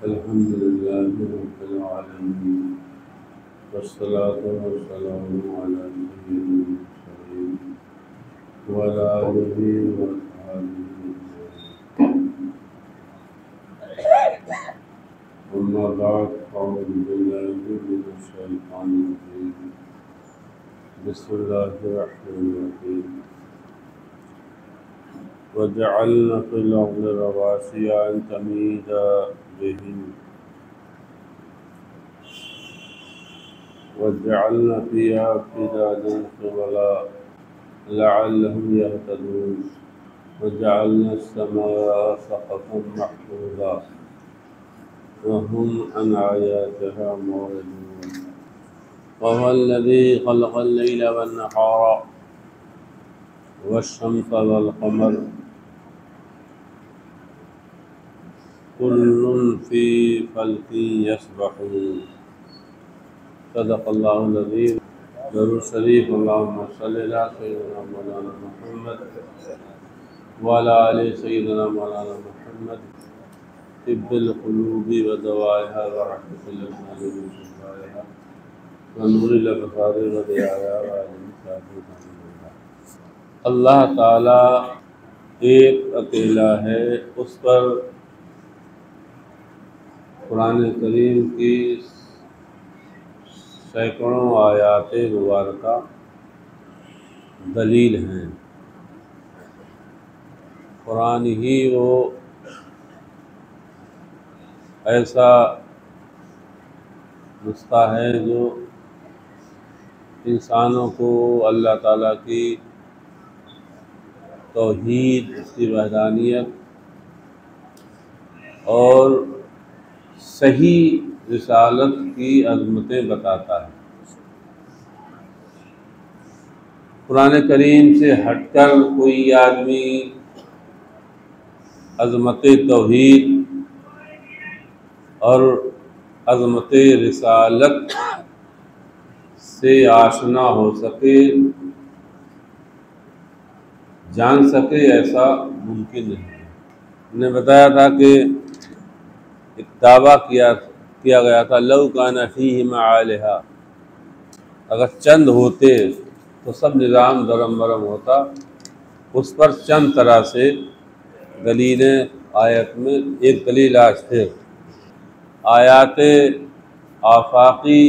अल्हम्दुलिल्लाहि रब्बिल आलमीन वस्सलातु वस्सलामु अला सय्यिदिल मुरसलीन व अला आलिहि व अस्हाबिहि अम्मा बअद अऊज़ु बिल्लाहि मिनश शैतानिर रजीम बिस्मिल्लाहिर रहमानिर रहीम वजअलना फिल अर्दि रवासिया अन तमीदा बिहिम वजअलना फ़ीहा फ़िजाजन सुबला लअल्लहुम यहतदून वजअलना अस्समाअ सक़फ़न महफूज़ा वहुम अन आयातिहा मुरिदून वहुवल्लज़ी ख़लक़ल लैला वन्नहारा वश्शम्स वल्क़मर कुल्लुन फ़ी फ़ल्किन यस्बहून सदक़ल्लाहुल अज़ीम। दरूद शरीफ अल्लाहुम्मा सल्लि अला सय्यिदिना मौलाना मुहम्मद व अला आलि सय्यिदिना मौलाना मुहम्मद तिब्बिल क़ुलूबि व दवाइहा व रहमतिल अब्दानि व शिफ़ाइहा व नूरिल अबसारि व दियाहा व अल्लाह। अल्लाह ताला एक अकेला है, उस पर कुरान करीम की सैकड़ों आयात मुबारका दलील हैं। कुरान ही वो ऐसा नुस्खा है जो इंसानों को अल्लाह ताला की तौहीद, उसकी वहदानियत और सही रिसालत की अज़मतें बताता है। कुरान करीम से हटकर कोई आदमी अज़मत तौहीद और अज़मत रिसालत से आशना हो सके, जान सके, ऐसा मुमकिन नहीं है। हमने बताया था कि एक दावा किया गया था, लौ काना फ़ीहिमा आलिहा, अगर चंद होते तो सब निज़ाम दरम बरम होता। उस पर चंद तरह से दलीलें आयत में, एक दलील आज फिर आयात आफाकी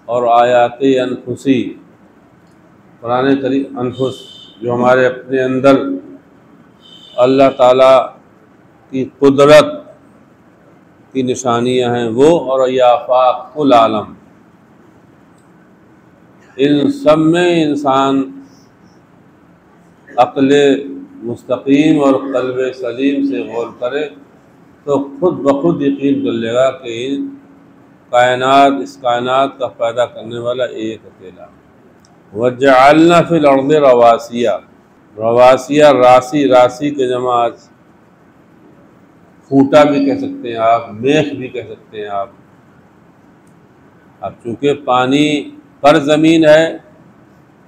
और आयात अनफुसी, कुरान करीम अनफुस जो हमारे अपने अंदर अल्लाह ताला की कुदरत की निशानियां हैं वो, और ये आफाक कुल आलम, इन सब में इंसान अक्ल मुस्तकीम और क़ल्ब सलीम से गौर करे तो खुद ब खुद यकीन कर लेगा कि इन कायनात, इस कायनात का पैदा करने वाला एक अकेला। वजअलना फिल अर्दि रवासिया, रवासिया राशि, राशि के जमा फूटा भी कह सकते हैं आप, मेख भी कह सकते हैं आप। अब चूँकि पानी पर ज़मीन है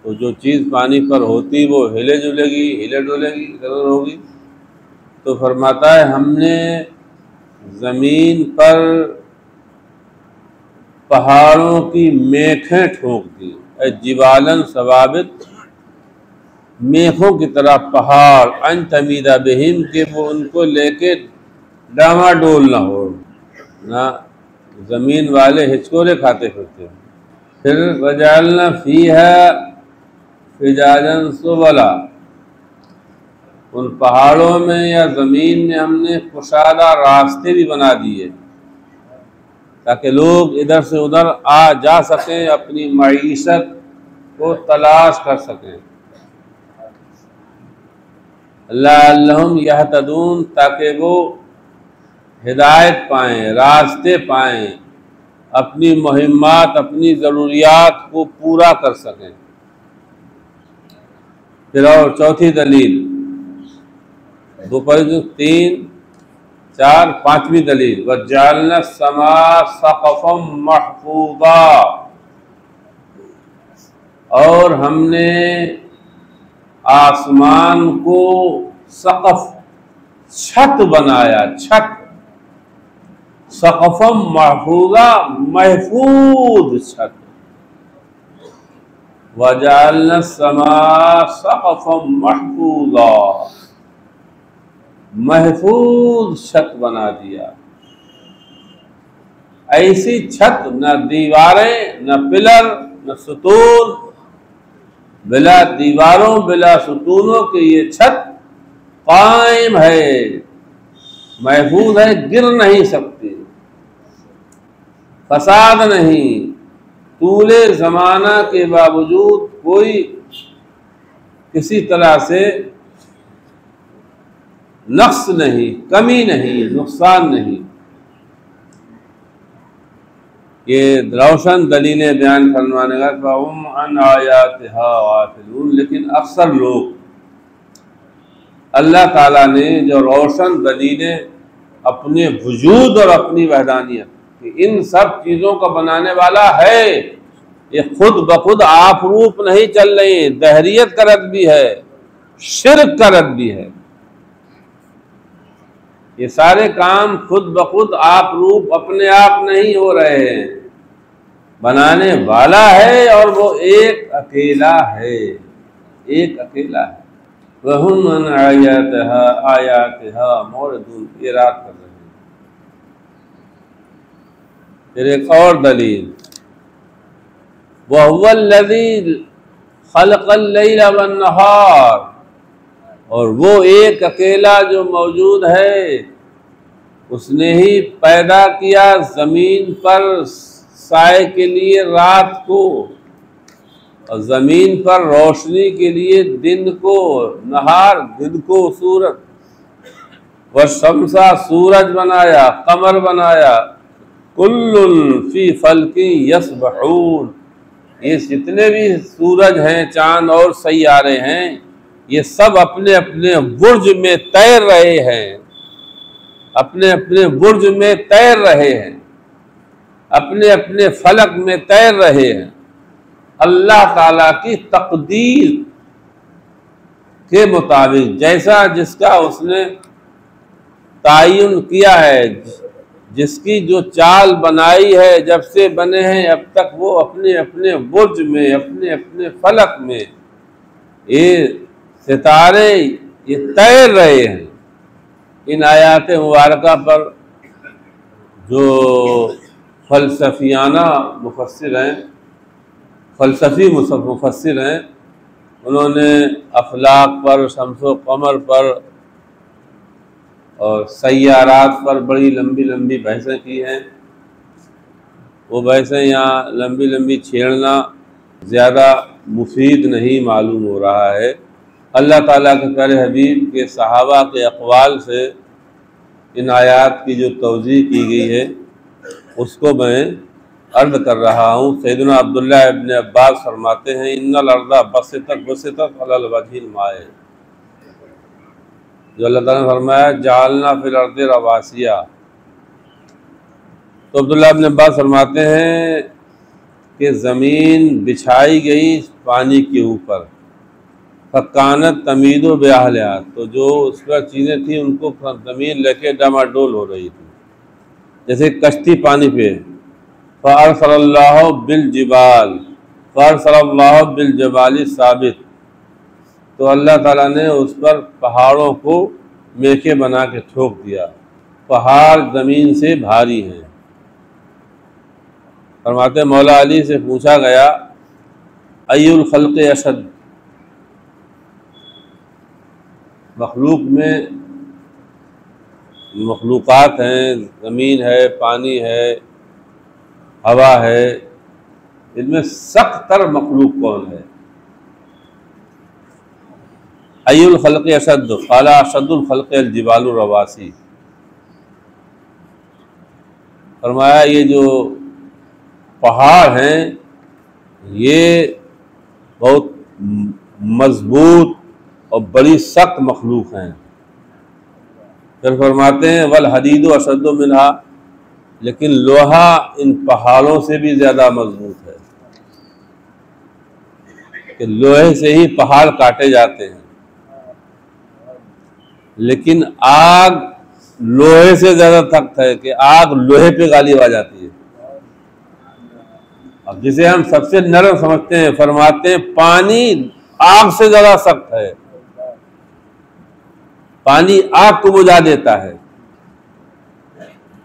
तो जो चीज़ पानी पर होती वो हिले जुलेगी, हिले डुलेगी, ज़रूर होगी। तो फरमाता है हमने ज़मीन पर पहाड़ों की मेखें ठोक दी, जिबालन सवाबित, मेखों की तरह पहाड़, अन तमीदा बिहिम, के वो उनको लेके डामाडोल ना हो, ना ज़मीन वाले हिचकोले खाते फिरते हैं। फिर वजअलना फ़ीहा फ़िजाजन सुबला, उन पहाड़ों में या ज़मीन में हमने कुशादा रास्ते भी बना दिए ताकि लोग इधर से उधर आ जा सकें, अपनी मईशत को तलाश कर सकें। लअल्लहुम यहतदून, ताकि वो हिदायत पाएँ, रास्ते पाएँ, अपनी मुहिम्मात, अपनी ज़रूरियात को पूरा कर सकें। फिर और चौथी दलील, दो पर 3, 4, 5वीं दलील, वजअलना समा सक़फ़न महफूज़ा, और हमने आसमान को सक़फ़, छत बनाया, छत सक़फ़म महफूज़ा, महफूज छत। वजअलना समा सक़फ़म महफूज़ा, महफूज छत बना दिया। ऐसी छत, न दीवारें, न पिलर, न सुतून, बिला दीवारों बिला सुतूनों के ये छत कायम है, महफूज है, गिर नहीं सकती, फसाद नहीं, तूले ज़माना के बावजूद कोई किसी तरह से नक्स नहीं, कमी नहीं, नुकसान नहीं। ये रोशन दलीलें बयान फरमाने का फ़हुम अन आयातिहा गाफ़िलून। लेकिन अक्सर लोग अल्लाह ताला ने जो रोशन दलीलें अपने वजूद और अपनी वहदानियत कि इन सब चीज़ों का बनाने वाला है, ये खुद ब खुद आप रूप नहीं चल रही, दहरियत का रद्द भी है, शिर्क का रद्द भी है। ये सारे काम खुद ब खुद आप रूप अपने आप नहीं हो रहे हैं, बनाने वाला है और वो एक अकेला है, एक अकेला है। वहुम अन आयातिहा मुरदून, इराद कर रहे हैं। फिर एक और दलील, वहुवल्लज़ी खलक़ल लैला वन्नहार, और वो एक अकेला जो मौजूद है, उसने ही पैदा किया ज़मीन पर साए के लिए रात को, और ज़मीन पर रोशनी के लिए दिन को, नहार दिन को सूरज, व शम्सा सूरज बनाया, कमर बनाया, कुल्लुन फी फल्किन यस्बहून, ये जितने भी सूरज हैं, चांद और सैयारे हैं, ये सब अपने अपने बुर्ज में तैर रहे हैं, अपने अपने बुर्ज में तैर रहे हैं, अपने अपने फलक में तैर रहे हैं। अल्लाह ताला की तकदीर के मुताबिक, जैसा जिसका उसने तायुन किया है, जिसकी जो चाल बनाई है, जब से बने हैं अब तक, वो अपने अपने बुर्ज में, अपने अपने फलक में ये सितारे ये तैर रहे हैं। इन आयात मुबारका पर जो फ़लसफ़ियाना मुफस्सिर हैं, फ़लसफ़ी मुफस्सिर हैं, उन्होंने अफलाक पर, शम्सो कमर पर और सैयारात पर बड़ी लंबी लंबी बहसें की हैं। वो बहसें यहाँ लंबी लंबी छेड़ना ज़्यादा मुफीद नहीं मालूम हो रहा है। अल्लाह ताला के प्यारे हबीब के सहाबा के अक़वाल से इन आयात की जो तौज़ीह की गई है, उसको मैं अर्ज़ कर रहा हूँ। सैयदना अब्दुल्लाह इब्न अब्बास फरमाते हैं, इन्नल अर्ज़ा बसितत अलल वजहिल माए, जो अल्लाह ताला ने फरमाया जालना फिल अर्ज़ि रवासिया। तो अब्दुल्लाह इब्न अब्बास फरमाते हैं कि ज़मीन बिछाई गई पानी के ऊपर, फ़कानत तमीदो बेअहलिहा, तो जो उस पर चीज़ें थी उनको ज़मीन लेके डामाडोल हो रही थी, जैसे कश्ती पानी पे। फ़अरसलल्लाहु बिलजिबाल फ़अरसलल्लाहु बिलजबाली साबित, तो अल्लाह ताला ने उस पर पहाड़ों को मेखे बना के ठोक दिया, पहाड़ ज़मीन से भारी हैं। फरमाते मौला अली से पूछा गया, अय्युल खल्क़ि अशद, मखलूक में मखलूक़ात हैं, ज़मीन है, पानी है, हवा है, इनमें सख्त तर मखलूक कौन है? अय्युल खल्क़ि अशद, क़ाला अशद्दुल खल्क़ि अल जिबालुर रवासी। फरमाया ये जो पहाड़ हैं ये बहुत मजबूत और बड़ी सख्त मखलूक हैं। फिर फरमाते हैं वल हदीदु अशद्दु मिनहा, लेकिन लोहा इन पहाड़ों से भी ज़्यादा मजबूत है, कि लोहे से ही पहाड़ काटे जाते हैं। लेकिन आग लोहे से ज्यादा सख्त है कि आग लोहे पे गालिब आ जाती है। अब जिसे हम सबसे नरम समझते हैं, फरमाते हैं पानी आग से ज्यादा सख्त है, पानी आग को बुझा देता है।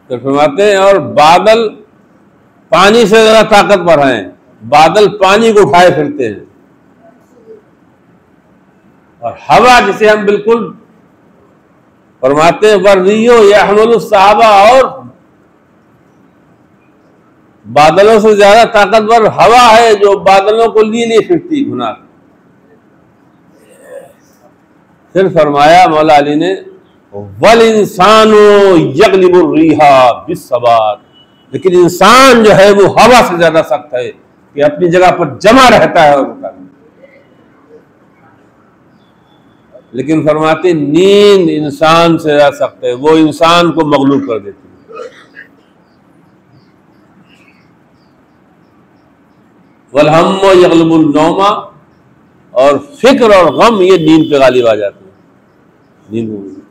तो फरमाते हैं और बादल पानी से ज्यादा ताकतवर हैं, बादल पानी को उठाए फिरते हैं। और हवा जिसे हम बिल्कुल फरमाते हैं वर्रियो यहमुलु सहाबा, और बादलों से ज्यादा ताकतवर हवा है जो बादलों को लिए फिरती घुना। फिर फरमाया मौला अली ने वल इंसानो यगलिबुर रिहा बिस्सबात, लेकिन इंसान जो है वो हवा से ज्यादा सख्त है कि अपनी जगह पर जमा रहता है। और लेकिन फरमाते नींद इंसान से ज्यादा सख्त है, वो इंसान को मगलूब कर देती है। वलहम्मो यगलिबुन नौमा, और फिक्र और गम ये नींद पे गालिब आ जाते हैं, नींद में।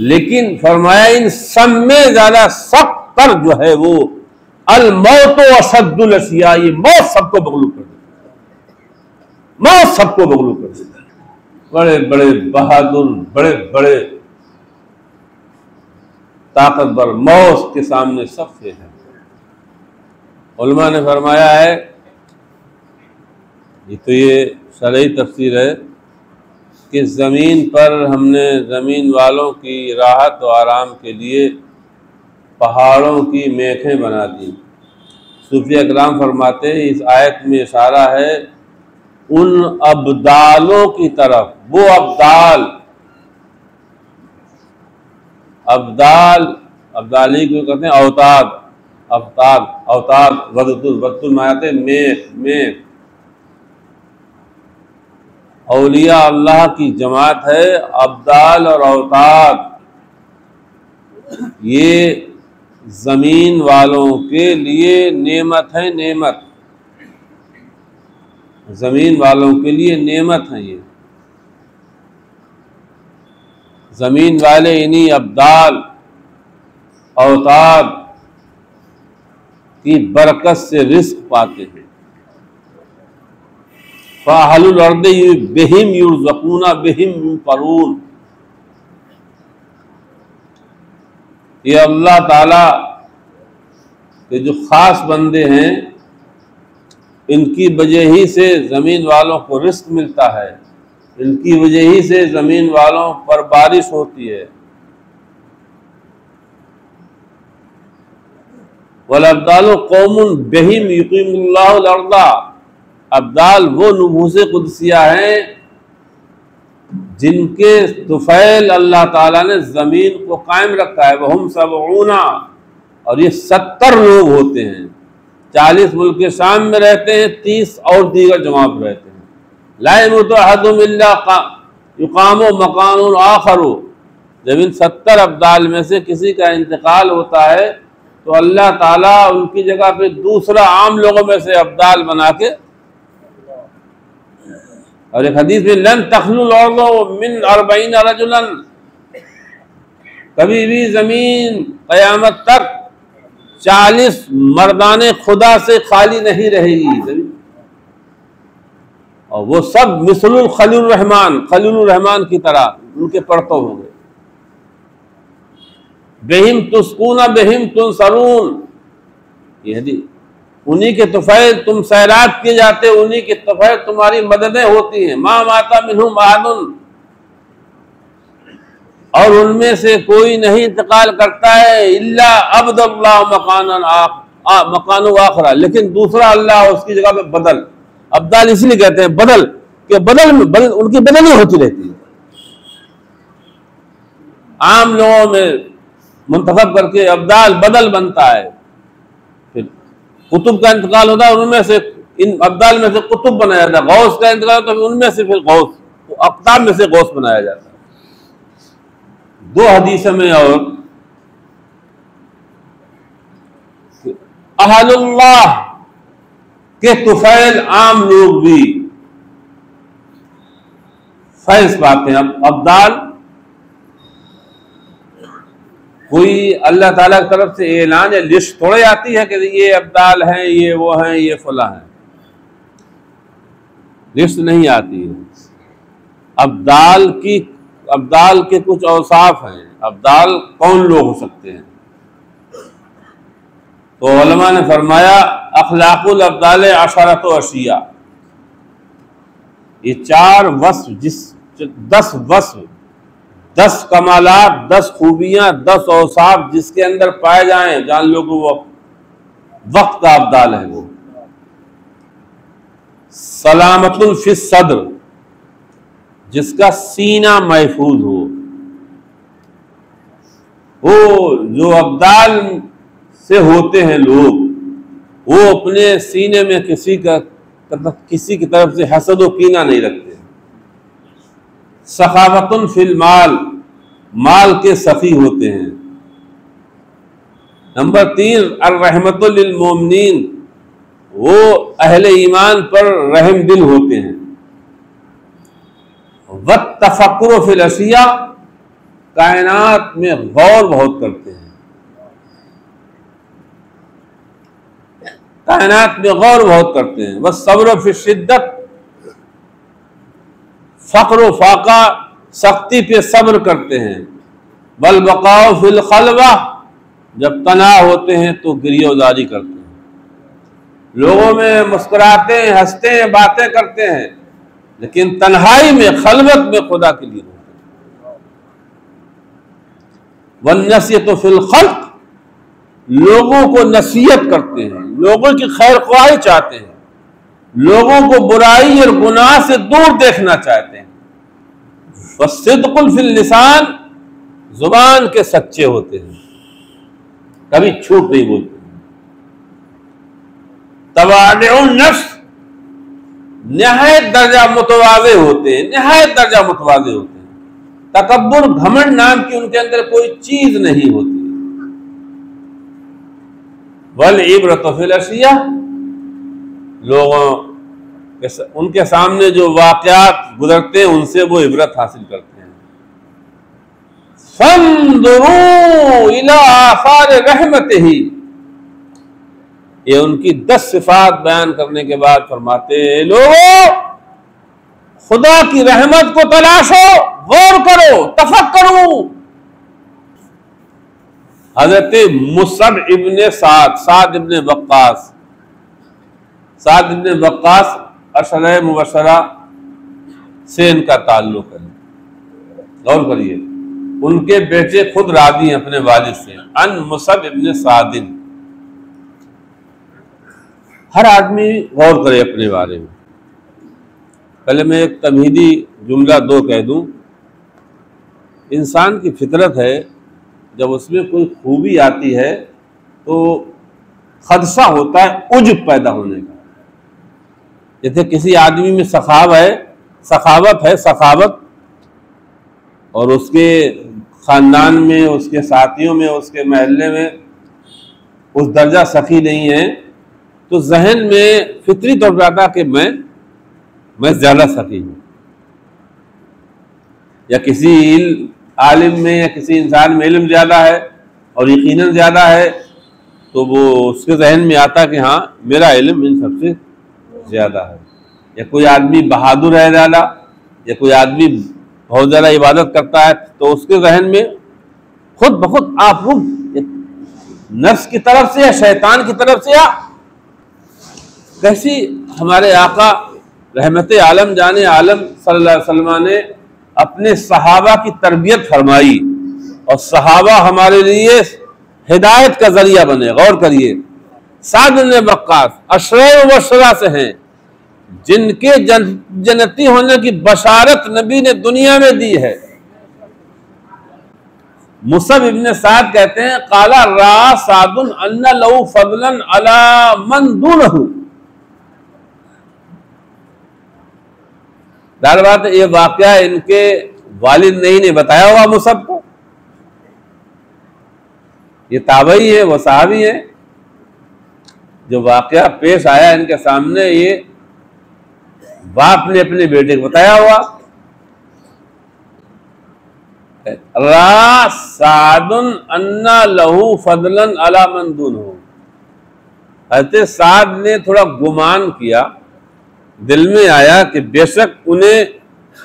लेकिन फरमाया इन सब में ज्यादा सख्त तर जो है वो अल मौत अशद्दुल अशिया, ये मौत सबको मगलूब कर देती है, मौत सबको मगलूब कर देती है। बड़े बड़े बहादुर, बड़े बड़े ताकतवर मौत के सामने सब फेल है। उलमा ने फरमाया है, ये शरई तफसीर है कि ज़मीन पर हमने ज़मीन वालों की राहत और आराम के लिए पहाड़ों की मेखें बना दी। सूफी अकराम फरमाते हैं इस आयत में इशारा है उन अब्दालों की तरफ, वो अब्दाली को कहते हैं अवताद, वदतुल मायाते मेख। औलिया अल्लाह की जमात है अब्दाल और अवताद, ये जमीन वालों के लिए नेमत है, नेमत जमीन वालों के लिए नेमत है। ये जमीन वाले इन्हीं अब्दाल अवताद की बरकत से रिस्क पाते हैं। फ़अहलुल अर्द बिहिम युरज़क़ूना बिहिम युनफ़रून, ये अल्लाह ताला के जो खास बंदे हैं इनकी वजह ही से ज़मीन वालों को रिस्क मिलता है, इनकी वजह ही से ज़मीन वालों पर बारिश होती है। वल अब्दालु कौमुन बिहिम युक़ीमुल्लाहुल अर्दा, अब्दाल वो नुबूसे कुदसिया हैं जिनके तुफैल अल्लाह ताला ने ज़मीन को कायम रखा है। वहुम सबऊना, और ये 70 लोग होते हैं। 40 मुल्क शाम में रहते हैं, 30 और दीगर जमात में रहते हैं। ला यमूतु अहदुम इल्ला युक़ामु मकानुन आखरू, जब इन 70 अब्दाल में से किसी का इंतकाल होता है तो अल्लाह ताला उनकी जगह पे दूसरा आम लोगों में से अब्दाल बना के, और एक हदीस में लन तखलुल अर्दु मिन 40 रजुलन, कभी भी जमीन क़यामत तक 40 मर्दाने खुदा से खाली नहीं रहेगी। और वो सब मिसलुल खलीलुर रहमान की तरह उनके परतों होंगे। बेहिम तुस्कूना बेहिम तुनसरून, ये हदीस, उन्हीं के तुफैल तुम सैरात किए जाते, उन्हीं के तुफैल तुम्हारी मददें होती हैं। मा माता मिनहुम अहदुन, और उनमें से कोई नहीं इंतकाल करता है इल्ला अब्दुल्लाह मकानु आखरा, लेकिन दूसरा अल्लाह उसकी जगह पे बदल, अब्दाल इसलिए कहते हैं बदल कि बदल उनकी बदली होती रहती है। आम लोगों में मुंतखब करके अब्दाल बदल बनता है, फिर कुतुब का इंतकाल होता है, उनमें से इन अब्दाल में से कुतुब बनाया जाता है। गौस का इंतकाल होता है, उनमें से फिर गौस, तो अब्दाल में से गौस बनाया जाता है। 2 हदीस में और अहलुल्लाह के तुफैल आम लोग भी फैज पाते हैं। अब अब्दाल कोई अल्लाह ताला की तरफ से ऐलान या लिस्ट थोड़े आती है कि ये अब्दाल हैं, ये वो हैं, ये फला हैं। लिस्ट नहीं आती है। अब्दाल के कुछ औसाफ हैं। अब्दाल कौन लोग हो सकते हैं? तो उलमा ने फरमाया अखलाकुल अब्दाल अशरत अशिया, ये 4 वस्फ, 10 वस्फ, 10 कमालात, 10 खूबियां, 10 औसाफ जिसके अंदर पाए जाएं, जान लो कि वो वक्त का अब्दाल है। वो सलामतुल फिस सद्र, जिसका सीना महफूज हो। वो जो अब्दाल से होते हैं लोग, वो अपने सीने में किसी की तरफ से हसद व कीना नहीं रखते। सखावतुन फिल माल, माल के सखी होते हैं। नंबर 3 अर्रहमतुल लिल मोमिनीन, वो अहले ईमान पर रहम दिल होते हैं। वत तफक्कुर फिल अशिया, कायनात में गौर बहुत करते हैं। कायनात में गौर बहुत करते हैं। वह सब्र फिर शिद्दत, फक्र फाका, सख्ती पे सब्र करते हैं। बल बकाओ फिल खलवा, जब तनाव होते हैं तो गिरियोजारी करते हैं। लोगों में मुस्कुराते हैं, हंसते हैं, बातें करते हैं, लेकिन तन्हाई में, खलवत में खुदा के लिए होते हैं। वन्नसियत फिल खल्क, लोगों को नसीहत करते हैं, लोगों की खैर ख्वाही चाहते हैं, लोगों को बुराई और गुनाह से दूर देखना चाहते हैं। वसिद्कुल फिल लिसान, जुबान के सच्चे होते हैं, कभी झूठ नहीं बोलते। तवादुन नफ्स, निहायत दर्जा मुतवाज़े होते हैं, निहायत दर्जा मुतवाज़े होते हैं। तकब्बुर, घमंड नाम की उनके अंदर कोई चीज नहीं होती। वल इब्रत फिल अशिया, लोगों उनके सामने जो वाक़यात गुजरते हैं उनसे वो इबरत हासिल करते हैं। फंदुरू इला आसार रहमतिही, ये उनकी 10 सिफात बयान करने के बाद फरमाते हैं, लोगों खुदा की रहमत को तलाशो, गौर करो, तफक्करू। हजरत मुसअब इब्ने साद इब्ने वक्कास, साद इब्ने वक्कास अशरा मुबशरा से इनका ताल्लुक है। गौर करिए, उनके बेटे खुद रादी हैं अपने वालिद से, अन मुसअब इब्ने सादिन। हर आदमी गौर करे अपने बारे में। पहले मैं एक तमहीदी जुमला 2 कह दूं। इंसान की फितरत है, जब उसमें कोई खूबी आती है तो खदशा होता है उज्ब पैदा होने का। जैसे किसी आदमी में सखावत है, और उसके ख़ानदान में, उसके साथियों में, उसके महल्ले में उस दर्जा सखी नहीं है, तो जहन में फितरी तौर पर आता कि मैं ज़्यादा सखी हूँ। या किसी आलिम में या किसी इंसान में इल्म ज़्यादा है और यकीनन ज़्यादा है, तो वो उसके जहन में आता कि हाँ मेरा इल्म इन सबसे ज़्यादा है। या कोई आदमी बहादुर है ज़्यादा, या कोई आदमी बहुत ज़्यादा इबादत करता है, तो उसके जहन में खुद ब खुद आप नफ्स की तरफ से या शैतान की तरफ से, या कैसी हमारे आका रहमत आलम जाने आलम सल्लल्लाहु अलैहि वसल्लम ने अपने सहाबा की तरबियत फरमाई, और सहाबा हमारे लिए हिदायत का जरिया बने। गौर करिए, साद इब्ने वक्कास अशरा मुबशरा से हैं, जिनके जन्नती होने की बशारत नबी ने दुनिया में दी है। मुसअब इब्ने साद कहते हैं, काला रा सादुन अन्ना लहू फज़लन अला मन दूनहु। दार बात ये वाकया इनके वालिद ने बताया होगा मुसअब को। ये ताबई है, वो सहाबी है। जो वाकया पेश आया इनके सामने, ये बाप ने अपने बेटे को बताया हुआ। रा सादुन अन्ना लहू फदलन अला मन दुनहु। हज़रत साद ने थोड़ा गुमान किया, दिल में आया कि बेशक उन्हें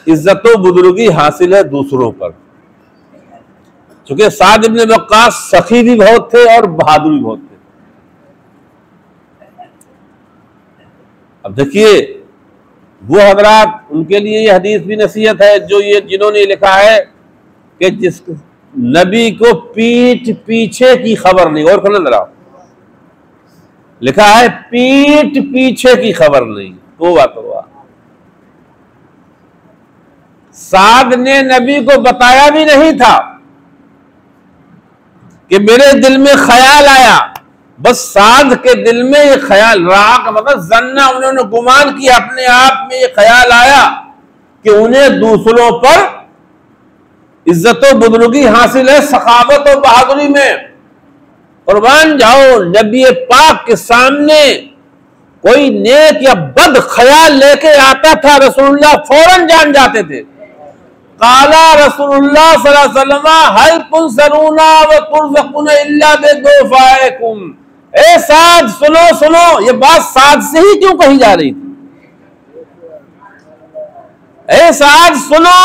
इज्जत व बुजुर्गी हासिल है दूसरों पर। चूंकि साद इब्न वक्कास सखी भी बहुत थे और बहादुर भी बहुत थे। अब देखिए वो हजरात, उनके लिए ये हदीस भी नसीहत है जो ये जिन्होंने लिखा है कि जिस नबी को पीठ पीछे की खबर नहीं, और खोलना जरा, लिखा है पीठ पीछे की खबर नहीं। तो बात हुआ, साद ने नबी को बताया भी नहीं था कि मेरे दिल में ख्याल आया, बस साद के दिल में ये ख्याल रहा का मतलब जन्ना, उन्होंने गुमान किया, अपने आप में ये ख्याल आया कि उन्हें दूसरों पर इज्जत व बुजुर्गी हासिल है सखावत और बहादुरी में। कुर्बान जाओ, नबी पाक के सामने कोई नेक या बद ख्याल लेके आता था, रसूलुल्लाह फौरन जान जाते थे। काला रसूलुल्लाह सल्लल्लाहु अलैहि वसल्लम हल तुनसरूना व तुरज़कुना इल्ला बिदुफ़ाइकुम। ए साद सुनो सुनो, ये बात साद से ही क्यों कही जा रही थी? ए साद सुनो,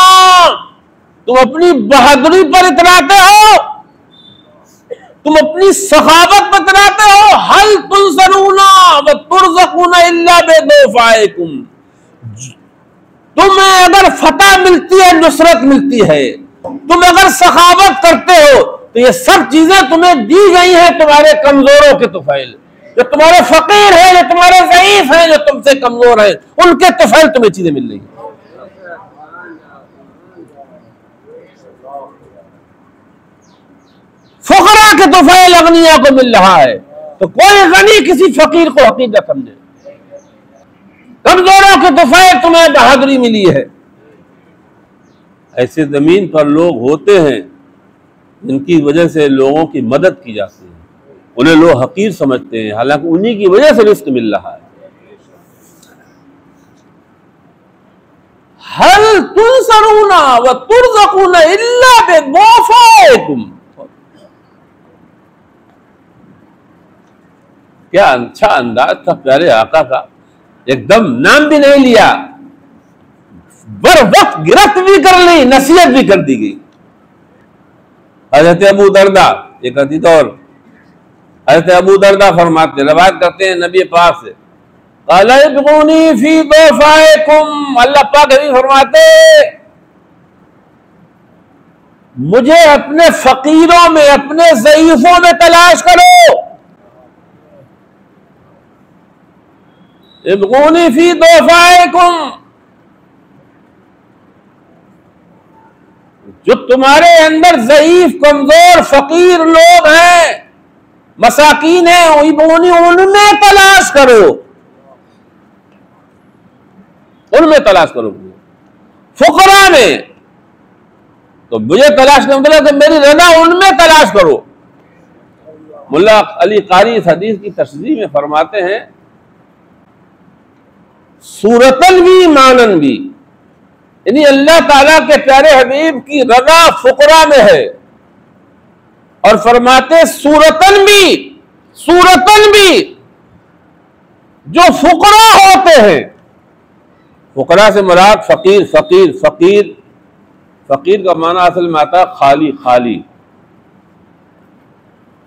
तुम अपनी बहादुरी पर इतराते हो, तुम अपनी सखावत पर इतराते हो। हल तुनसरूना व तुरज़कुना इल्ला बिदुफ़ाइकुम। तुम्हें अगर फतह मिलती है, नुसरत मिलती है, तुम अगर सखावत करते हो, तो ये सब चीजें तुम्हें दी गई हैं तुम्हारे कमजोरों के तुफैल। जो तुम्हारे फकीर हैं, जो तुम्हारे ज़ईफ हैं, जो तुमसे कमजोर हैं, उनके तुफैल तुम्हें चीजें मिल रही हैं। फुकरा के तुफैल अगनिया को मिल रहा है, तो कोई गनी किसी फकीर को हकीर न समझे। कमजोरों के तुफैल तुम्हें बहादुरी मिली है। ऐसे जमीन पर लोग होते हैं जिनकी वजह से लोगों की मदद की जाती है, उन्हें लोग हकीर समझते हैं, हालांकि उन्हीं की वजह से रिस्क मिल रहा है। हल तुनसरूना व तुरज़कुना इल्ला बिदुफ़ाइकुम। क्या अच्छा अंदाज था प्यारे आका का, एकदम नाम भी नहीं लिया, बर वक्त गिरफ्त भी कर ली, नसीहत भी कर दी गई। हजरत अबू दरदा, एक हदीस और हजरत अबू दरदा फरमाते, रवायत करते हैं नबी पाक से, क़लबुनी फी दुफ़ाइकुम, अल्लाह पाक भी फरमाते मुझे अपने फकीरों में, अपने ज़ईफों में तलाश करो। इब्गूनी फी दुफ़ाइकुम, जो तुम्हारे अंदर ज़ईफ, कमजोर, फकीर लोग हैं, मसाकीन हैं, इब्गूनी, उनमें तलाश करो, उनमें तलाश करो। फुकरा में तो मुझे तलाश नहीं, मतलब कि मेरी रज़ा उनमें तलाश करो। मुल्ला अली कारी इस हदीस की तशरीह में फरमाते हैं, सूरतन भी मानन भी, यानी अल्लाह ताला के प्यारे हबीब की रज़ा फुकरा में है। और फरमाते सूरतन भी जो फुकरा होते हैं, फुकरा से मुराद फकीर, फकीर का माना असल में आता है खाली,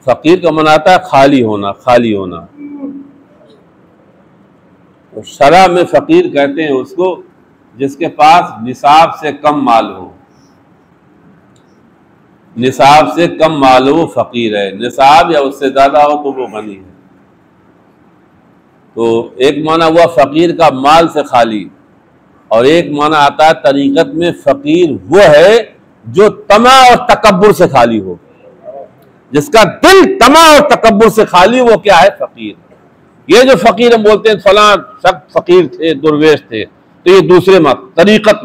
फकीर का माना आता है खाली होना। तो शरअ में फकीर कहते हैं उसको जिसके पास निसाब से कम माल हो, निसाब से कम माल हो फकीर है, निसाब या उससे ज्यादा हो तो वो गनी है। तो एक माना हुआ फकीर का माल से खाली, और एक माना आता है तरीकत में फकीर वो है जो तमा और तकब्बुर से खाली हो, जिसका दिल तमा और तकब्बुर से खाली, वो क्या है? फकीर। ये जो फकीर हम बोलते हैं फलां शख्स फकीर थे, दुर्वेश थे, तो ये दूसरे मत तरीकत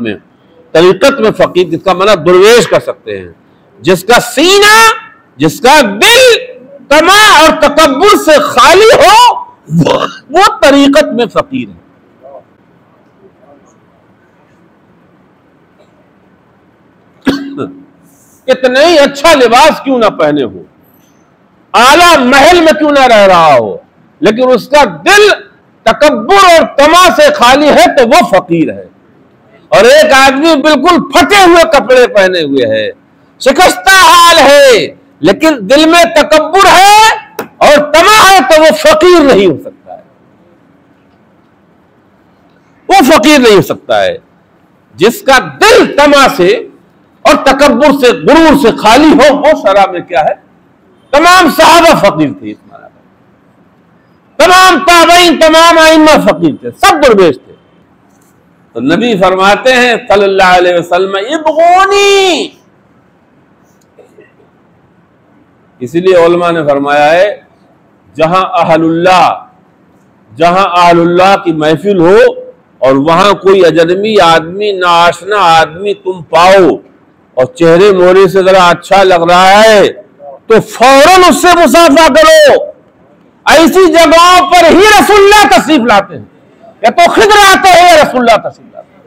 में फकीर जिसका माना दुर्वेश कर सकते हैं, जिसका सीना, जिसका दिल तमा और तकब्बुर से खाली हो, वो तरीकत में फकीर है। कितने ही अच्छा लिबास क्यों ना पहने हो, आला महल में क्यों ना रह रहा हो, लेकिन उसका दिल तकब्बुर और तमा से खाली है तो वो फकीर है। और एक आदमी बिल्कुल फटे हुए कपड़े पहने हुए है, शिकस्ता हाल है, लेकिन दिल में तकब्बुर है और तमा है तो वो फकीर नहीं हो सकता है, वो फकीर नहीं हो सकता है। जिसका दिल तमा से और तकब्बुर से, गुरूर से खाली हो, वो शरा में क्या है, तमाम सहाबा फकीर थे, इस माना तमाम ताबईन, तमाम आइम्मा फकीर थे, सब दुर्वेश थे। तो नबी फरमाते हैं सल्लल्लाहु अलैहि वसल्लम, इब्गूनी, इसीलिए उलमा ने फरमाया है जहां अहलुल्लाह की महफिल हो और वहां कोई अजनबी आदमी, नाआशना आदमी तुम पाओ और चेहरे मोहरे से जरा अच्छा लग रहा है तो फौरन उससे मुसाफा करो। ऐसी जगहों पर ही रसूलुल्लाह तशरीफ लाते हैं, या तो खिदर आते हैं या रसूलुल्लाह तशरीफ लाते हैं।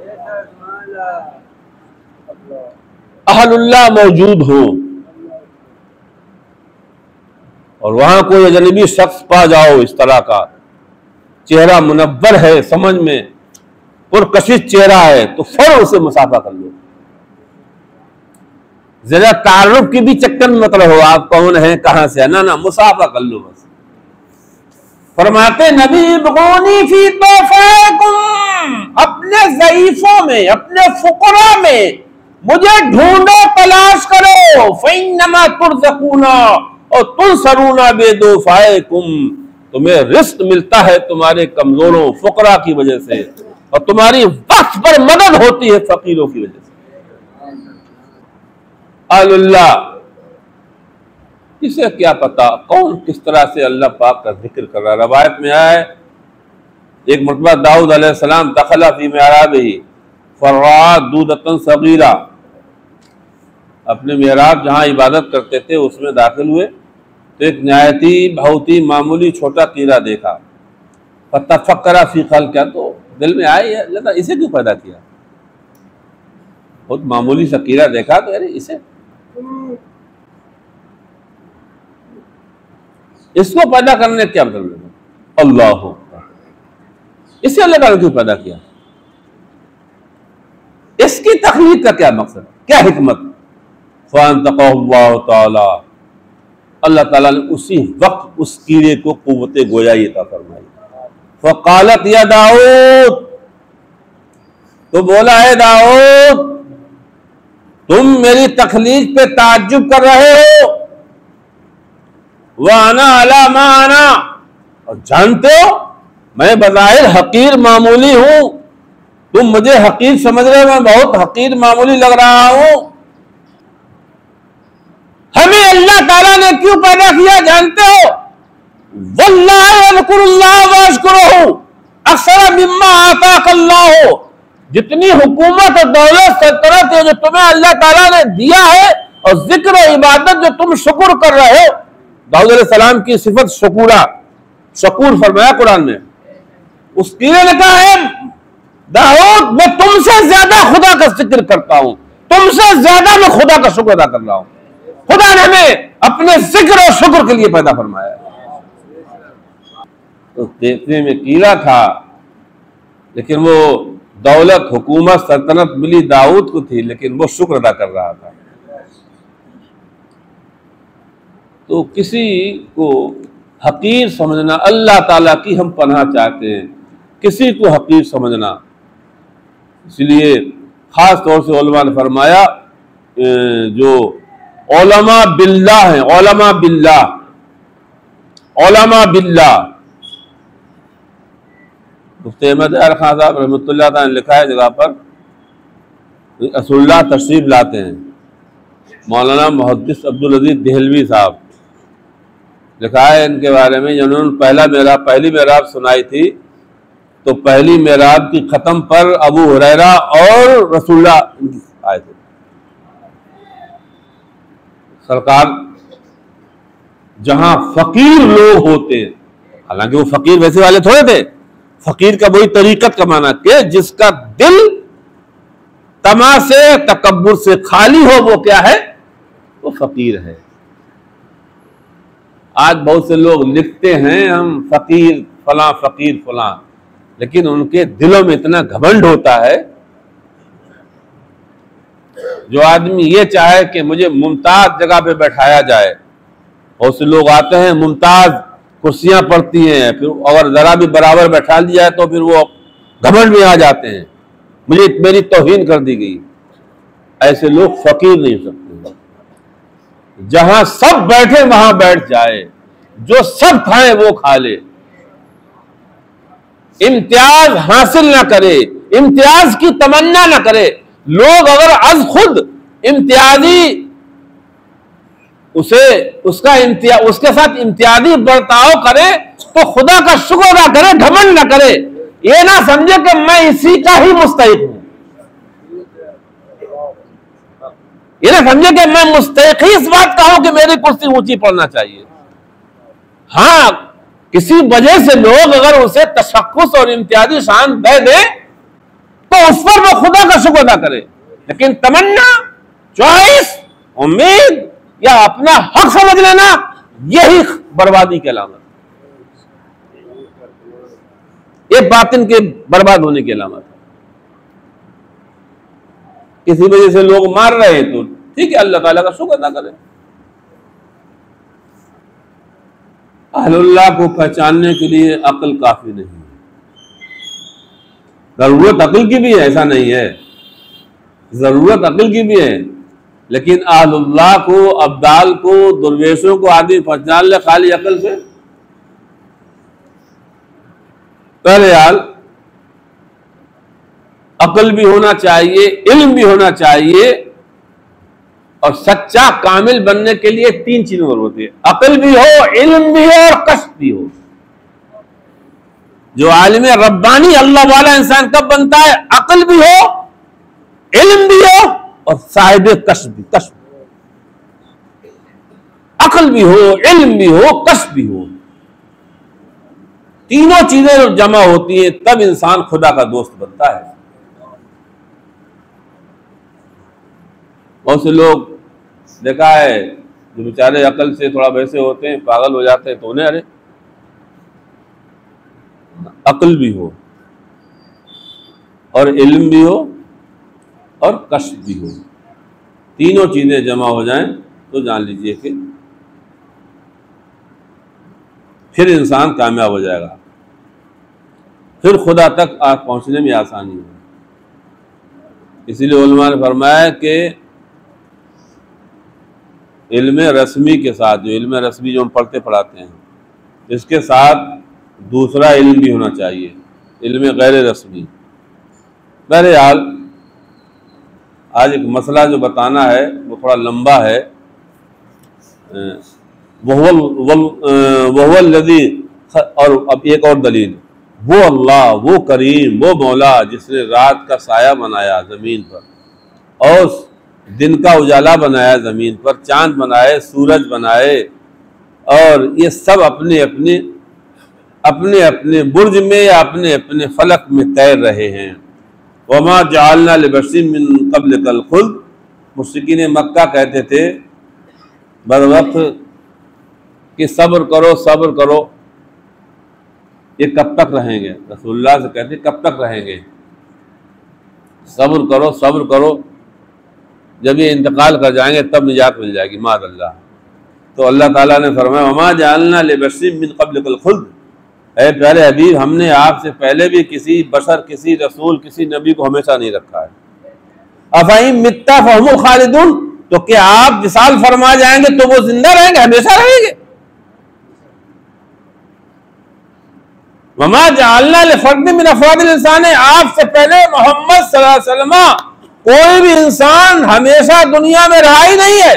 अहलुल्लाह मौजूद हो और वहां कोई अजनबी शख्स पा जाओ इस तरह का, चेहरा मुनव्वर है, समझ में पुरकशिश चेहरा है, तो फौरन उसे मुसाफा कर लो। जरा तारुफ की भी चक्कर में मत रहो, आप कौन है, कहां से है, ना मुसाफा कर लो बस। फरमाते नबी बगोनी फी तोफाकुम, अपने ज़ईफों में, अपने फुकरा में मुझे ढूंढो, तलाश करो। फ़इन्नमा तुरज़क़ूना और तुनसरूना बेदोफ़ाकुम, तुम्हें रिस्क मिलता है तुम्हारे कमजोरों फुकरा की वजह से, और तुम्हारी वक्त पर मदद होती है फकीरों की वजह से। अल्लाह, इसे क्या पता कौन किस तरह से अल्लाह पाक का जिक्र कर रहा है। रवायत में आया है एक मरतबा दाऊद अलैहिस्सलाम दखला फी मिहराबिही फर्रा दूदतन सगीरा, अपने मिहराब जहां इबादत करते थे उसमें दाखिल हुए तो एक नहायती बहुत ही मामूली छोटा कीड़ा देखा। फतफक्करा फी खल्क़िही, तो दिल में आए अल्लाह इसे क्यों पैदा किया, बहुत मामूली सा कीड़ा देखा तो अरे इसको पैदा करने क्या मतलब है, अल्लाह हो, इसे अल्लाह ताला क्यों पैदा किया, इसकी तखलीक का क्या मकसद, क्या हिकमत। फ़अन्तक़हु ताला, अल्लाह ताला ने उसी वक्त उस कीड़े को क़ुव्वत गोयाई अता फरमाई। फ़क़ालत या दाऊद, तो बोला है दाऊद तुम मेरी तखलीक पे ताज्जुब कर रहे हो, वह आना अला मा आना, और जानते हो मैं बज़ाहिर हकीर मामूली हूं, तुम मुझे हकीर समझ रहे हो, मैं बहुत हकीर मामूली लग रहा हूं। हमें अल्लाह ताला ने क्यों पैदा किया जानते हो, वल्लाहि अज़कुरुल्लाह व अशकुरुहु अक्सर मिम्मा आताकल्लाह, जितनी हुकूमत और दौलत सल्तनत है जो तुम्हें अल्लाह ताला ने दिया है और जिक्र और इबादत जो तुम शुक्र कर रहे हो, दाऊद अलैहिस्सलाम की सिफत शकूरा, शकूर फरमाया कुरान में। उस कीड़े ने कहा है दाऊद मैं तुमसे ज्यादा खुदा का जिक्र करता हूं, तुमसे ज्यादा मैं खुदा का शुक्र अदा कर रहा हूं, खुदा ने हमें अपने जिक्र और शुक्र के लिए पैदा फरमाया। तो देखने में कीड़ा था लेकिन वो दौलत, हुकूमत, सल्तनत मिली दाऊद को थी, लेकिन वो शुक्र अदा कर रहा था। तो किसी को हकीर समझना, अल्लाह ताला की हम पनाह चाहते हैं, किसी को हकीर समझना, इसलिए खास तौर से उलमा ने फरमाया जो उलमा बिल्लाह हैं, उलमा बिल्लाह, उलमा बिल्लाह, मुफ्ती अहमद यार खान साहब रहमतुल्लाह ताला ने लिखा है जगह पर, रसूलुल्लाह तशरीफ लाते हैं, मौलाना मुहद्दिस अब्दुल अजीज देहलवी साहब लिखा है इनके बारे में, जिन्होंने पहली मेराब सुनाई थी तो पहली मेराब की खत्म पर अबू हुरैरा और रसूलुल्लाह आए थे। सरकार जहां फकीर लोग होते, हालांकि वो फकीर वैसे वाले थोड़े थे, फकीर का वही तरीकत का माना कि जिसका दिल तमा से, तकब्बुर से खाली हो, वो क्या है, फ़कीर है। आज बहुत से लोग लिखते हैं हम फ़कीर फलां फ़कीर फलां, लेकिन उनके दिलों में इतना घमंड होता है। जो आदमी ये चाहे कि मुझे मुमताज जगह पे बैठाया जाए, बहुत से लोग आते हैं मुमताज कुर्सियां पड़ती हैं, फिर अगर जरा भी बराबर बैठा लिया है तो फिर वो घमंड में आ जाते हैं, मुझे मेरी तौहीन कर दी गई। ऐसे लोग फकीर नहीं हो सकते। जहां सब बैठे वहां बैठ जाए, जो सब खाए वो खा ले, इम्तियाज हासिल ना करे, इम्तियाज की तमन्ना ना करे। लोग अगर अज खुद इम्तियाजी उसके साथ इम्तियाजी बर्ताव करे तो खुदा का शुक्र अदा करे, घमंड ना करे। ये ना समझे कि मैं इसी का ही मुस्तहिक हूं, ये ना समझे कि मैं मुस्तहिक ही इस बात का हूं कि मेरी कुर्सी ऊंची पड़ना चाहिए। हाँ, किसी वजह से लोग अगर उसे तशक्कुस और इम्तियाजी शान दे दे तो उस पर वो खुदा का शुक्र अदा करे, लेकिन तमन्ना, चॉइस, उम्मीद या अपना हक समझ लेना, यही बर्बादी की अलामत, ये बातिन के बर्बाद होने की अलामत है। किसी वजह से लोग मार रहे हैं तो ठीक है, अल्लाह ताला का शुक्र अदा करें। अहलुल्लाह को पहचानने के लिए अक्ल काफी नहीं है, जरूरत अक्ल की भी है, ऐसा नहीं है, जरूरत अक्ल की भी है, लेकिन अहलुल्लाह को, अब्दाल को, दुर्वेशों को आदमी पहचान ले खाली अक्ल से। पहले हाल अक्ल भी होना चाहिए, इल्म भी होना चाहिए, और सच्चा कामिल बनने के लिए 3 चीजें जरूरत है, अक्ल भी हो, इल्म भी हो और कश्फ भी हो। जो आलिम रब्बानी अल्लाह वाला इंसान कब बनता है? अक्ल भी हो, इल्म भी हो और साहिब कश्फ भी। कश्फ, अक्ल भी हो, इल्म भी हो, कश्फ भी हो, तीनों चीजें जब जमा होती हैं तब इंसान खुदा का दोस्त बनता है। बहुत से लोग देखा है जो बेचारे अकल से थोड़ा वैसे होते हैं, पागल हो जाते हैं, तो उन्हें अरे अक्ल भी हो और इल्म भी हो और कश्फ भी हो, तीनों चीजें जमा हो जाएं तो जान लीजिए कि फिर इंसान कामयाब हो जाएगा, फिर खुदा तक पहुंचने में आसानी है। इसीलिए उलमा ने फरमाया कि इल्म रस्मी के साथ, जो इल्म रस्मी जो हम पढ़ते पढ़ाते हैं, इसके साथ दूसरा इल्म भी होना चाहिए, इल्म गैर रस्मी। बहरहाल आज एक मसला जो बताना है वो थोड़ा लंबा है। वहुवल लज़ी, और अब एक और दलील, वो अल्लाह, वो करीम, वो मौला जिसने रात का साया बनाया ज़मीन पर और दिन का उजाला बनाया ज़मीन पर, चांद बनाए, सूरज बनाए, और ये सब अपने अपने अपने अपने बुर्ज में या अपने अपने फलक में तैर रहे हैं। वमा जअलना लिबशरिन मिन क़ब्लिकल खुल्द, मुश्रिकीन मक्का कहते थे बर वक्त कि सब्र करो, सब्र करो, ये कब तक रहेंगे? रसूलुल्लाह से कहते कब तक रहेंगे? सब्र करो, सब्र करो, जब ये इंतकाल कर जाएंगे तब निजात मिल जाएगी माज़अल्लाह। तो अल्लाह ताला ने फरमाया वमा जअलना लिबशरिन मिन क़ब्लिकल खुल्द, ऐ प्यारे हबीब, हमने आपसे पहले भी किसी बशर, किसी रसूल, किसी नबी को हमेशा नहीं रखा है। अफ़इन मित्ता फ़हुमुल खालिदून, तो क्या आप विसाल फरमा जाएंगे तो वो जिंदा रहेंगे, हमेशा रहेंगे? वमा जअलना लिफ़र्दिन मिन अफ़रादिल इंसान, आपसे पहले मोहम्मद सल्लल्लाहु अलैहि वसल्लम कोई भी इंसान हमेशा दुनिया में रहा ही नहीं है।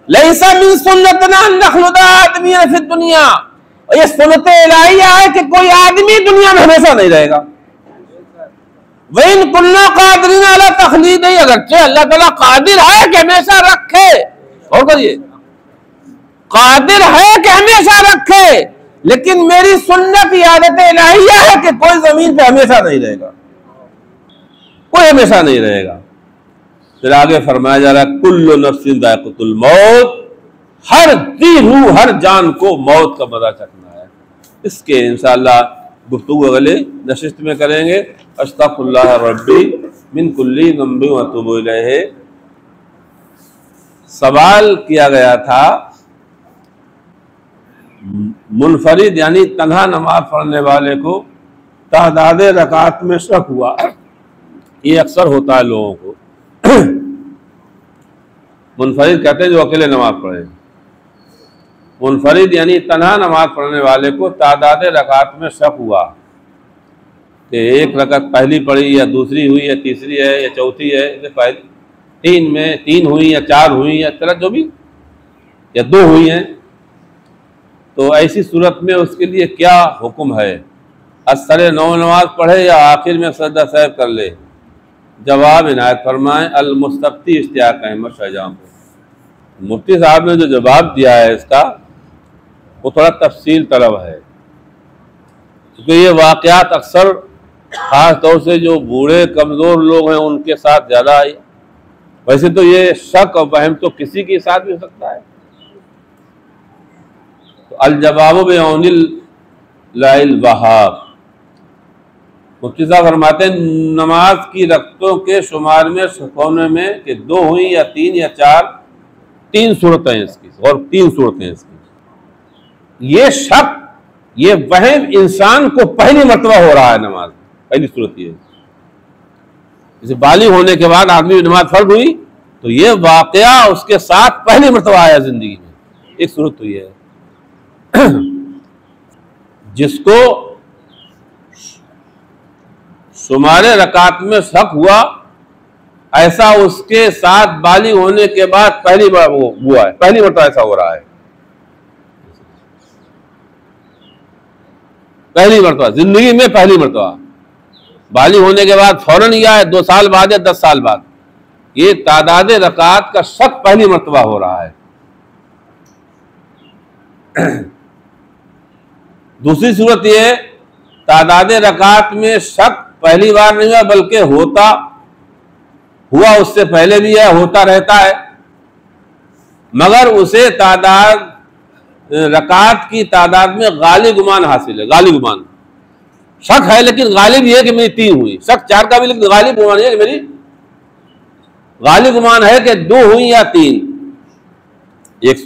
लैसा मिन सुन्नतना नख़लुदा आदमिय्यन फ़िद दुनिया, ये सुन्नत इलाहिया है कि कोई आदमी दुनिया में हमेशा नहीं रहेगा। वइन कुन्ना क़ादिरीन अला तख़लीद, अगरचे अल्लाह ताला कादिर है कि हमेशा रखे, और करिए कादिर है कि हमेशा रखे, लेकिन मेरी सुन्नत आदत इलाहिया है कि कोई जमीन पे हमेशा नहीं रहेगा, कोई हमेशा नहीं रहेगा। फिर आगे फरमाया जा रहा है कुल्लु नफ्सिन ज़ाइक़तुल मौत, हर जी रूह, हर जान को मौत का मजा चखना है। इसके इंशाअल्लाह गुफ्तगू अगले नशिस्त में करेंगे। अस्तग़फिरुल्लाह रब्बी मिन कुल्ली ज़ंबिन व अतूबु इलैहि। सवाल किया गया था मुनफरिद यानी तन्हा नमाज पढ़ने वाले को तादाद रकात में शक हुआ। ये अक्सर होता है लोगों को। मुनफरिद कहते हैं जो अकेले नमाज पढ़े। मुनफरिद यानी तन्हा नमाज पढ़ने वाले को तादाद रकात में शक हुआ कि एक रकात पहली पढ़ी या दूसरी हुई या तीसरी है या चौथी है, तीन में तीन हुई या चार हुई या तरह जो भी, या दो हुई हैं। तो ऐसी सूरत में उसके लिए क्या हुक्म है? असर नौ नमाज पढ़े या आखिर में सजदा सहव कर ले? जवाब इनायत फरमाएं। अल मुस्तफ्ती इश्तियाक अहमद शाहजहां। मुफ्ती साहब ने जो जवाब दिया है इसका वो थोड़ा तफसील तलब है, क्योंकि ये वाक़यात अक्सर ख़ास तौर से जो बूढ़े कमज़ोर लोग हैं उनके साथ ज़्यादा आई। वैसे तो ये शक और वहम तो किसी के साथ भी हो सकता है। तो अल जवाब बिऔनिल लाइल वहाब। मुफ्ती साहब फरमाते हैं नमाज की रकतों के शुमार में होने में कि दो हुई या तीन या चार, तीन सूरतें हैं इसकी, और तीन सूरतें हैं इसकी। ये शक, ये वहम इंसान को पहली मर्तबा हो रहा है नमाज। पहली सूरत ये, जैसे बालिग होने के बाद आदमी की नमाज फर्ज हुई तो ये वाकया उसके साथ पहली मर्तबा आया जिंदगी में। एक सूरत तो ये है जिसको शुमारे रकात में शक हुआ, ऐसा उसके साथ बालिग होने के बाद पहली बार वो हुआ है, पहली मर्तबा ऐसा हो रहा है। पहली मर्तबा जिंदगी में, पहली मर्तबा बालिग होने के बाद फौरन या 2 साल बाद या 10 साल बाद, ये तादाद रकात का शक पहली मर्तबा हो रहा है। दूसरी सूरत ये तादाद रकात में शक पहली बार नहीं हुआ बल्कि हुआ उससे पहले भी है, होता रहता है, मगर उसे तादाद रकात की तादाद में गालिब गुमान हासिल है। गालिब गुमान, शक है लेकिन गालिब ये है कि मेरी 3 हुई, शक 4 का भी लेकिन गालिब गुमान है कि मेरी, गालिब गुमान है कि 2 हुई या 3। एक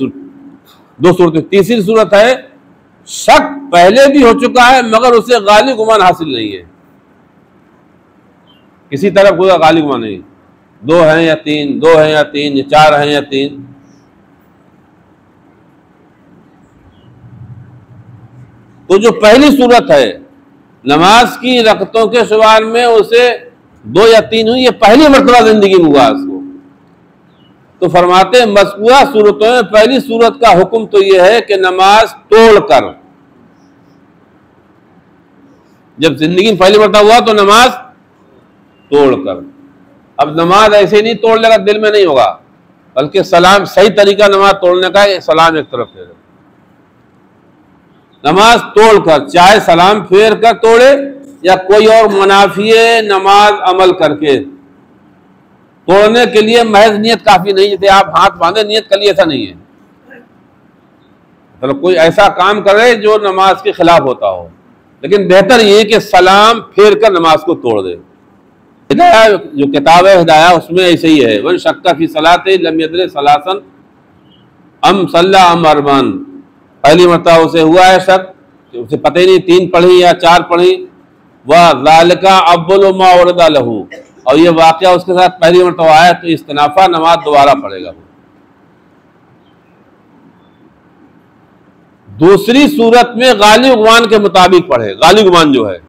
दो सूरत। तीसरी सूरत है शक पहले भी हो चुका है मगर उसे गालिब गुमान हासिल नहीं है, किसी तरफ कोई गालिब गुमान नहीं, 2 हैं या 3, 2 हैं या 3, 4 हैं या 3। तो जो पहली सूरत है नमाज की रकतों के शुमार में उसे 2 या 3 हुई, ये पहली मर्तबा जिंदगी में हुआ उसको। तो फरमाते हैं मज़कूरा सूरतों में पहली सूरत का हुक्म तो यह है कि नमाज तोड़कर, जब जिंदगी में पहली मर्तबा हुआ तो नमाज तोड़कर। अब नमाज ऐसे नहीं तोड़ लेगा, दिल में नहीं होगा, बल्कि सलाम, सही तरीका नमाज तोड़ने का है, सलाम एक तरफ फेर, नमाज तोड़कर, चाहे सलाम फेर कर तोड़े या कोई और मुनाफिए नमाज अमल करके। तोड़ने के लिए महज नियत काफी नहीं, जैसे आप हाथ बांधे नियत कर लिए, ऐसा नहीं है। मतलब कोई ऐसा काम करे जो नमाज के खिलाफ होता हो, लेकिन बेहतर ये कि सलाम फेर कर नमाज को तोड़ दे। हिदाया जो किताब है हिदाया, उसमें ऐसे ही है, वन शक्का फी सलाते लम यदरे सलासन अम सल्ला अम अरबान। पहली मर्तबा उसे हुआ है शक, उसे पता ही नहीं 3 पढ़ी या 4 पढ़ी, वह ज़ालिका अव्वलु मा वरदा लहू, और ये वाक़या उसके साथ पहली मर्तबा आया तो इस्तिनाफा नमाज दोबारा पढ़ेगा। दूसरी सूरत में गालिब गुमान के मुताबिक पढ़े। गालिब गुमान जो है,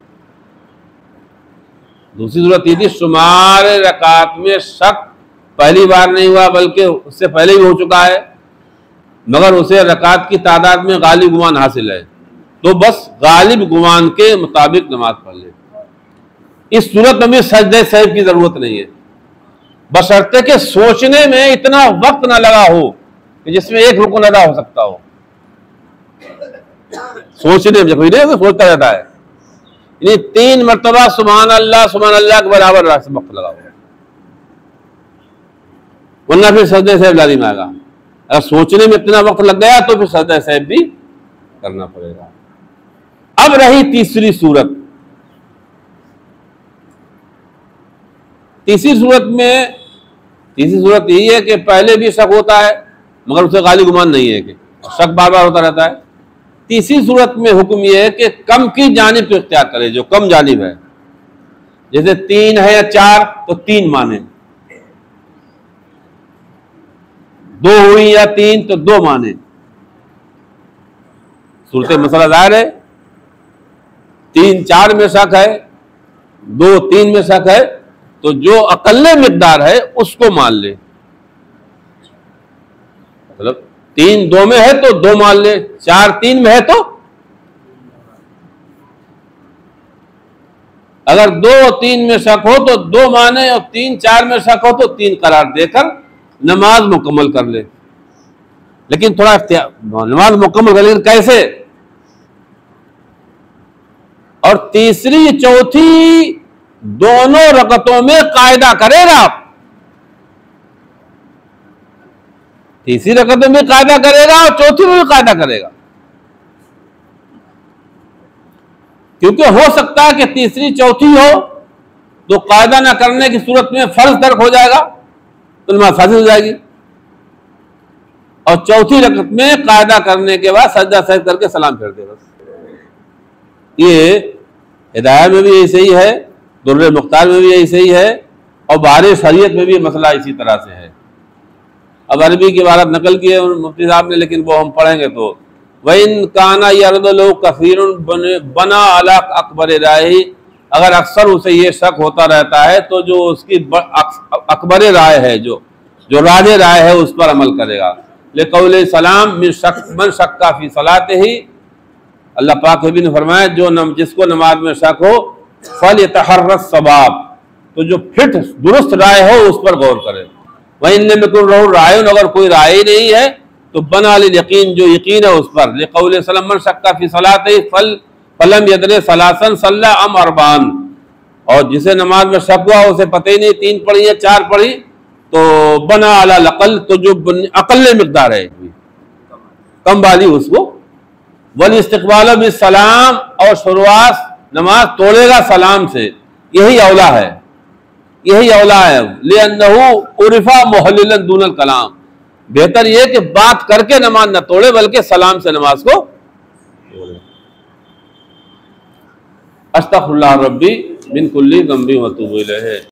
दूसरी सूरत ये थी शुमार रकात में शक पहली बार नहीं हुआ बल्कि उससे पहले भी हो चुका है, मगर उसे रकात की तादाद में गालिब गुमान हासिल है, तो बस गालिब गुमान के मुताबिक नमाज पढ़ ले। इस सूरत में भी सजदे सहव की जरूरत नहीं है, बशर्ते के सोचने में इतना वक्त ना लगा हो कि जिसमें एक रुकन अदा हो सकता हो। सोचने में कोई नहीं सोचता रहता है, 3 मरतबा सुभान अल्लाह के बराबर वक्त लगा हुआ। वरना फिर सजदे सहव लाजिम आएगा। अगर सोचने में इतना वक्त लग गया तो फिर सजदे सहव भी करना पड़ेगा। अब रही तीसरी सूरत। तीसरी सूरत यही है कि पहले भी शक होता है मगर उसे गाली गुमान नहीं है, कि शक बार बार होता रहता है। तीसरी सूरत में हुक्म यह है कि कम की जानिब तो इख्तियार करे, जो कम जानिब है। जैसे 3 है या 4 तो 3 माने, 2 हुई या 3 तो 2 माने। सूरत मसला जाहिर है, 3 4 में शक है, 2 3 में शक है, तो जो अकल्ले मिकदार है उसको मान ले। मतलब 3 2 में है तो 2 मान ले, 4 3 में है तो अगर 2 3 में शक हो तो 2 माने, और 3 4 में शक हो तो 3 करार देकर नमाज मुकम्मल कर ले। लेकिन थोड़ा नमाज मुकम्मल कर, लेकिन कैसे? और तीसरी चौथी दोनों रकतों में कायदा करेगा। तीसरी रकतों में कायदा करेगा और चौथी में भी कायदा करेगा, क्योंकि हो सकता है कि तीसरी चौथी हो तो कायदा ना करने की सूरत में फर्ज तर्क हो जाएगा तो नमाज फासिद हो जाएगी, और चौथी रकत में कायदा करने के बाद सजदा सहव करके सलाम फेर दे। बस ये हिदायत में भी यही सही है, दुर्र मुख्तार में भी यही सही है, और बाहर शरीयत में भी मसला इसी तरह से है। अब अरबी की इबारत नकल की है मुफ्ती साहब ने, लेकिन वो हम पढ़ेंगे तो वइन काना यरदलो कसीरुन बना अला अकबर राय, अगर अक्सर उसे ये शक होता रहता है तो जो उसकी अकबर राय है, जो राजे राय है उस पर अमल करेगा। लेकौल सलाम मन शक्का फी सलाते ही, अल्लाह पाक भी ने फरमाया जिसको नमाज में शक हो फल यतहर्रस सवाब, तो जो फिट दुरुस्त राय हो उस पर गौर करे। वहीं इनमें कोई राय, अगर कोई राय ही नहीं है तो बना ले यकीन, जो यकीन है उस पर। लेकौल सलाम मन शक्का फी सलाते फलम यदरे सलासन सल्ला अम अरबान, और जिसे नमाज में शक हुआ उसे पता ही नहीं 3 पढ़ी या 4 पढ़ी, तो बना अला लकल, तो जो अकल्ले मिकदार है कम वाली उसको। वल इस्तिकबाल बिस सलाम, और शुरुआत नमाज तोड़ेगा सलाम से, यही औला है, यही औला है। लिअन्नहु उरिफा मुहल्लिलन दूनल कलाम, बेहतर यह कि बात करके नमाज न तोड़े बल्कि सलाम से नमाज को तोड़े। अस्तगफिरुल्लाह रब्बी मिन कुल्ली ज़ंबी व अतूबु इलैह।